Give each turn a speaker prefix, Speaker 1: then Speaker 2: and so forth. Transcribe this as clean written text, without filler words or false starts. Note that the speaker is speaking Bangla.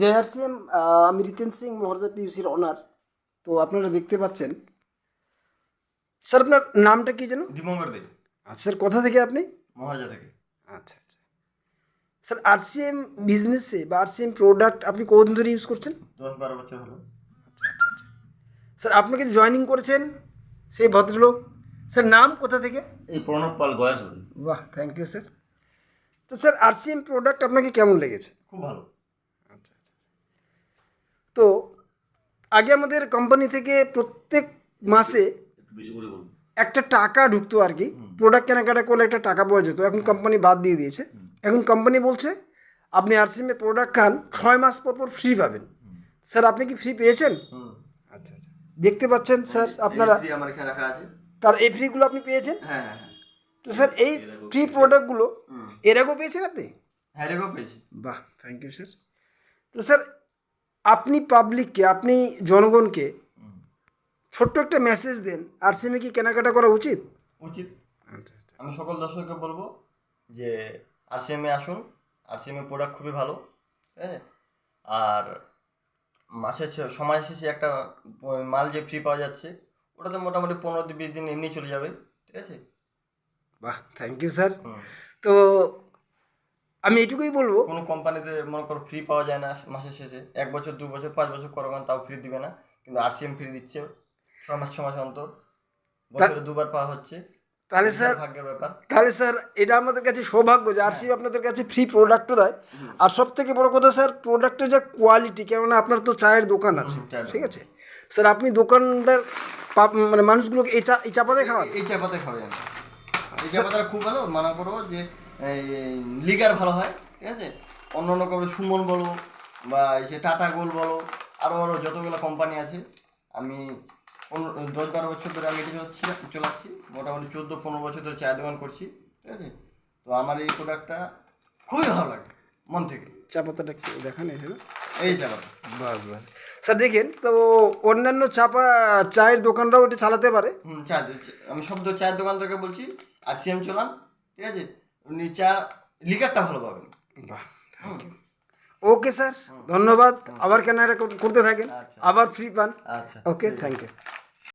Speaker 1: জেআরসিএম, আমি রিতেন সিং মহারাজা পিউসির অনার। তো আপনারা দেখতে পাচ্ছেন স্যার, আপনার নামটা কি যেন?
Speaker 2: দীপঙ্কর দে,
Speaker 1: আচ্ছা স্যার, কোথা থেকে আপনি?
Speaker 2: মহারাজা থেকে।
Speaker 1: আচ্ছা আচ্ছা স্যার, আরসিএম বিজনেসে বা আরসিএম প্রোডাক্ট আপনি কতদিন ধরে ইউজ করছেন?
Speaker 2: 10-12 বছর হলো।
Speaker 1: স্যার, আপনাকে জয়েনিং করেছেন সেই ভদ্রলোক, স্যার নাম কোথা থেকে?
Speaker 2: এই প্রণব পাল, গয়াসবাড়ি।
Speaker 1: বাহ, থ্যাংক ইউ স্যার। তো স্যার, আরসিএম প্রোডাক্ট আপনাকে কেমন লেগেছে?
Speaker 2: খুব ভালো।
Speaker 1: আচ্ছা আচ্ছা। তো আগে আমাদের কোম্পানি থেকে প্রত্যেক মাসে
Speaker 2: একটু বেশি করে বলুন।
Speaker 1: একটা টাকা ঢুকতো আর কি, প্রোডাক্ট কেনাকাটা করলে একটা টাকা পাওয়া যেত। এখন কোম্পানি বাদ দিয়ে দিয়েছে। এখন কোম্পানি বলছে আপনি আরসিএম এর প্রোডাক্ট খান 6 মাস পর পর ফ্রি পাবেন। স্যার, আপনি কি ফ্রি পেয়েছেন? আচ্ছা আচ্ছা, দেখতে পাচ্ছেন স্যার আপনারা,
Speaker 2: এই আমার এখানে রাখা আছে।
Speaker 1: তার এই ফ্রিগুলো আপনি পেয়েছেন।
Speaker 2: হ্যাঁ হ্যাঁ হ্যাঁ।
Speaker 1: তো স্যার, এই ফ্রি প্রোডাক্টগুলো এর আগেও পেয়েছেন আপনি?
Speaker 2: হ্যাঁ, রেগো পেয়েছি।
Speaker 1: বাহ, থ্যাংক ইউ স্যার। তো স্যার, আপনি পাবলিককে, আপনি জনগণকে ছোট্ট একটা মেসেজ দেন, আরসিএমে কি কেনাকাটা করা উচিত?
Speaker 2: উচিত।
Speaker 1: আচ্ছা আচ্ছা।
Speaker 2: আমি সকল দর্শককে বলবো যে আরসিএমে আসুন। আরসিএমের প্রোডাক্ট খুবই ভালো, ঠিক আছে। আর মাসের সময় শেষে একটা মাল যে ফ্রি পাওয়া যাচ্ছে, ওটাতে মোটামুটি 15-20 দিন এমনি চলে যাবে, ঠিক আছে।
Speaker 1: বাহ, থ্যাংক ইউ স্যার।
Speaker 2: হুম।
Speaker 1: তো আমি এটুকুই বলবো,
Speaker 2: কোনো কোম্পানিতে মনে করো ফ্রি পাওয়া যায় না মাসের শেষে, 1 বছর 2 বছর 5 বছর করবেন তাও ফ্রি দিবে না, কিন্তু আরসিএম ফ্রি দিচ্ছে 6 মাস অন্তর, বছরে 2বার পাওয়া হচ্ছে।
Speaker 1: তাহলে
Speaker 2: বিশাল
Speaker 1: স্যার,
Speaker 2: ভাগ্যের ব্যাপার।
Speaker 1: এটা আমাদের কাছে সৌভাগ্য যে আরসিএম আপনাদের কাছে ফ্রি প্রোডাক্টও দেয়। আর সব থেকে বড় কথা স্যার, প্রোডাক্টের যে কোয়ালিটি, কেননা আপনার তো চায়ের দোকান আছে,
Speaker 2: চায়ের
Speaker 1: ঠিক
Speaker 2: দোকান।
Speaker 1: আছে স্যার, আপনি দোকানদার মানে মানুষগুলোকে এই চা পাতে খাওয়ান।
Speaker 2: এই চা পাতায় খাওয়া যায় না। এই চা পাতাটা খুব ভালো, মানা করো যে এই লিগার ভালো হয়, ঠিক আছে। অন্য অন্য করে সুমন বলো বা এই যে টাটা গোল্ড বলো, আরও আরও যতগুলো কোম্পানি আছে, আমি 10-12 বছর ধরে আমি এটা চলাচ্ছি। মোটামুটি 14-15 বছর ধরে চায়ের দোকান করছি, ঠিক আছে। তো আমার এই প্রোডাক্টটা খুবই ভালো লাগে মন থেকে।
Speaker 1: চা পাতাটা একটু দেখান এখানে।
Speaker 2: এই চা পাতা।
Speaker 1: বাস বাস স্যার, দেখেন তো, অন্যান্য চায়ের দোকানরাও এটা চালাতে পারে।
Speaker 2: আমি সব চায়ের দোকান থেকে বলছি, আরসিএম চলান, ঠিক আছে। আপনি চা লিকারটা ভালো পাবেন।
Speaker 1: বাহ, থ্যাংক ইউ। ওকে স্যার, ধন্যবাদ। আবার কেনাকাটা করতে থাকেন,
Speaker 2: আচ্ছা
Speaker 1: আবার ফ্রি পান।
Speaker 2: আচ্ছা।
Speaker 1: ওকে, থ্যাংক ইউ।